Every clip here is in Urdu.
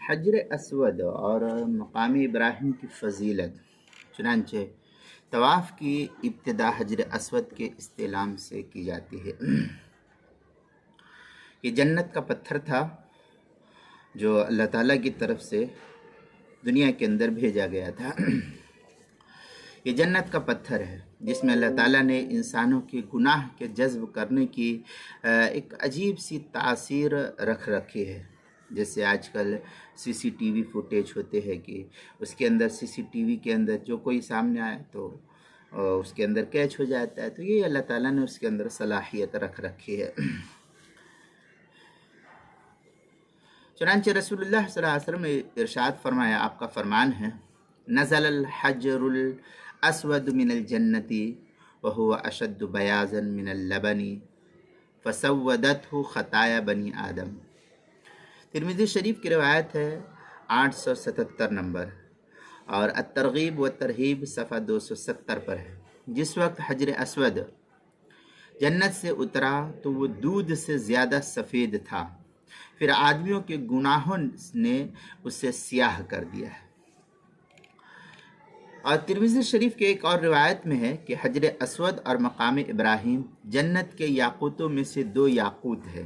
حجر اسود اور مقام ابراہیم کی فضیلت۔ چنانچہ طواف کی ابتدا حجر اسود کے استعلام سے کی جاتی ہے۔ یہ جنت کا پتھر تھا جو اللہ تعالیٰ کی طرف سے دنیا کے اندر بھیجا گیا تھا۔ یہ جنت کا پتھر ہے جس میں اللہ تعالیٰ نے انسانوں کے گناہ کے جذب کرنے کی ایک عجیب سی تاثیر رکھ رکھی ہے۔ جیسے آج کل سی سی ٹی وی فوٹیج ہوتے ہیں کہ اس کے اندر سی سی ٹی وی کے اندر جو کوئی سامنے آئے تو اس کے اندر کیچ ہو جاتا ہے، تو یہ اللہ تعالیٰ نے اس کے اندر صلاحیت رکھ رکھی ہے۔ چنانچہ رسول اللہ صلی اللہ علیہ وسلم نے ارشاد فرمایا، آپ کا فرمان ہے، نزل الحجر الاسود من الجنتی وهو اشد بیاضا من اللبن فسودته خطایا بنی آدم۔ ترمذی شریف کی روایت ہے 877 نمبر، اور الترغیب و ترہیب صفحہ 270 پر ہے۔ جس وقت حجر اسود جنت سے اترا تو وہ دودھ سے زیادہ سفید تھا، پھر آدمیوں کے گناہوں نے اسے سیاہ کر دیا ہے۔ اور ترمذی شریف کے ایک اور روایت میں ہے کہ حجر اسود اور مقام ابراہیم جنت کے یاقوتوں میں سے 2 یاقوت ہے۔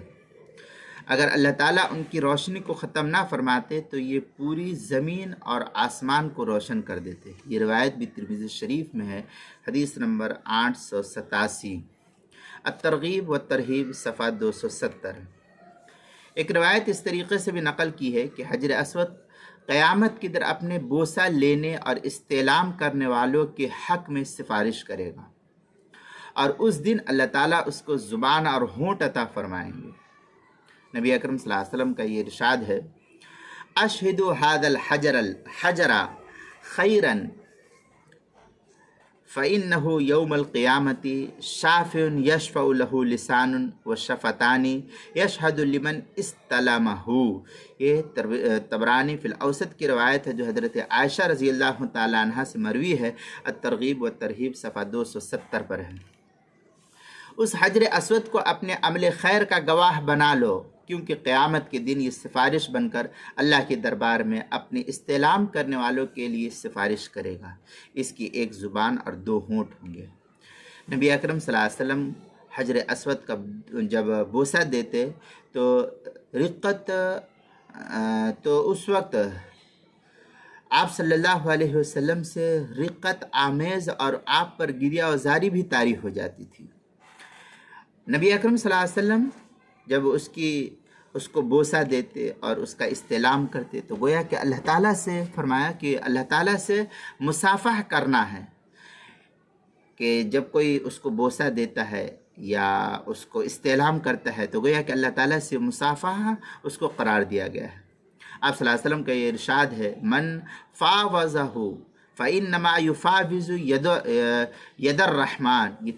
اگر اللہ تعالیٰ ان کی روشنی کو ختم نہ فرماتے تو یہ پوری زمین اور آسمان کو روشن کر دیتے۔ یہ روایت بھی ترمذی شریف میں ہے، حدیث نمبر 887، الترغیب و ترہیب صفحہ 270۔ ایک روایت اس طریقے سے بھی نقل کی ہے کہ حجر اسود قیامت کی در اپنے بوسہ لینے اور استعلام کرنے والوں کے حق میں سفارش کرے گا، اور اس دن اللہ تعالیٰ اس کو زبان اور ہونٹ عطا فرمائیں گے۔ نبی اکرم صلی اللہ علیہ وسلم کا یہ ارشاد ہے، اشہد ھذا الحجر خیرا فإنہ یوم القیامت شافع یشفع له لسان وشفتان یشہد لمن استلمہ۔ یہ طبرانی فی الاوسط کی روایت ہے جو حضرت عائشہ رضی اللہ تعالیٰ عنہ سے مروی ہے، الترغیب و ترہیب صفحہ 270 پر ہے۔ اس حجر اسود کو اپنے عمل خیر کا گواہ بنا لو، کیونکہ قیامت کے دن یہ سفارش بن کر اللہ کے دربار میں اپنے استعلام کرنے والوں کے لیے سفارش کرے گا۔ اس کی 1 زبان اور 2 ہونٹ ہوں گے۔ نبی اکرم صلی اللہ علیہ وسلم حجر اسود کا جب بوسہ دیتے تو رقت تو اس وقت آپ صلی اللہ علیہ وسلم سے رقت آمیز اور آپ پر گریہ وزاری بھی طاری ہو جاتی تھی۔ نبی اکرم صلی اللہ علیہ وسلم جب اس کو بوسہ دیتے اور اس کا استعلام کرتے تو گویا کہ اللہ تعالیٰ سے فرمایا کہ اللہ تعالیٰ سے مصافحہ کرنا ہے، کہ جب کوئی اس کو بوسہ دیتا ہے یا اس کو استعلام کرتا ہے تو گویا کہ اللہ تعالیٰ سے مصافحہ اس کو قرار دیا گیا ہے۔ آپ صلی اللہ علیہ وسلم کا یہ ارشاد ہے، من فاوضہ فإنما یفاوض ید الرحمن۔ یہ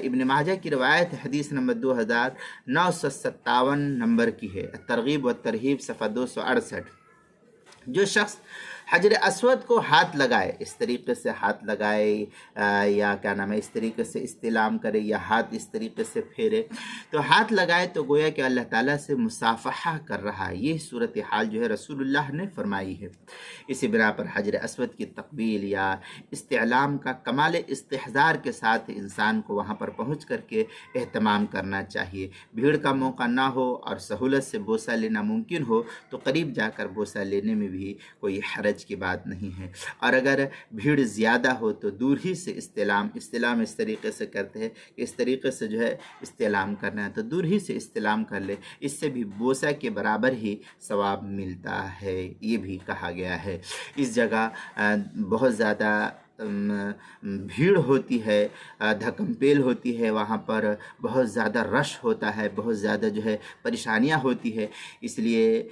ابن ماجہ کی روایت حدیث نمبر 2957 نمبر کی ہے، ترغیب و ترہیب صفحہ 268۔ جو شخص حجر اسود کو ہاتھ لگائے، اس طریقے سے ہاتھ لگائے یا اس طریقے سے استعلام کرے یا ہاتھ اس طریقے سے پھیرے، تو ہاتھ لگائے تو گویا کہ اللہ تعالیٰ سے مصافحہ کر رہا ہے۔ یہ صورتحال جو ہے رسول اللہ نے فرمائی ہے۔ اسی بنا پر حجر اسود کی تقبیل یا استعلام کا کمال استحضار کے ساتھ انسان کو وہاں پر پہنچ کر کے اہتمام کرنا چاہیے۔ بھیڑ کا موقع نہ ہو اور سہولت سے بوسہ لینا ممکن ہو تو قریب جا کر بوسہ لینے میں بھی کوئی حرج کی بات نہیں ہے، اور اگر بھیڑ زیادہ ہو تو دور ہی سے استعلام اس طریقے سے کرتے ہیں کہ اس طریقے سے جو ہے استعلام کرنا ہے تو دور ہی سے استعلام کر لے، اس سے بھی بوسہ کے برابر ہی ثواب ملتا ہے، یہ بھی کہا گیا ہے۔ اس جگہ بہت زیادہ بھیڑ ہوتی ہے، دھکم پیل ہوتی ہے، وہاں پر بہت زیادہ رش ہوتا ہے، بہت زیادہ جو ہے پریشانیاں ہوتی ہے، اس لیے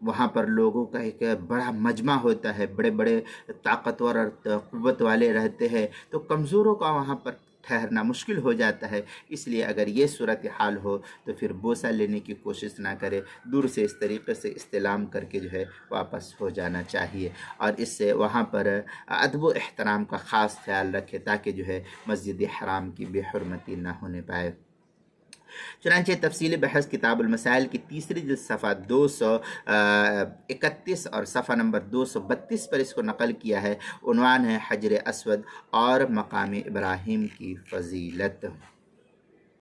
وہاں پر لوگوں کا ایک بڑا مجمع ہوتا ہے، بڑے بڑے طاقتور اور قوت والے رہتے ہیں، تو کمزوروں کا وہاں پر ٹھہرنا مشکل ہو جاتا ہے۔ اس لیے اگر یہ صورتحال ہو تو پھر بوسہ لینے کی کوشش نہ کرے، دور سے اس طریقے سے استعلام کر کے جو ہے واپس ہو جانا چاہیے، اور اس سے وہاں پر ادب و احترام کا خاص خیال رکھے تاکہ جو ہے مسجد حرام کی بے حرمتی نہ ہونے پائے۔ چنانچہ تفصیلی بحث کتاب المسائل کی تیسری جلد صفحہ 231 اور صفحہ نمبر 232 پر اس کو نقل کیا ہے۔ عنوان ہے حجر اسود اور مقام ابراہیم کی فضیلت۔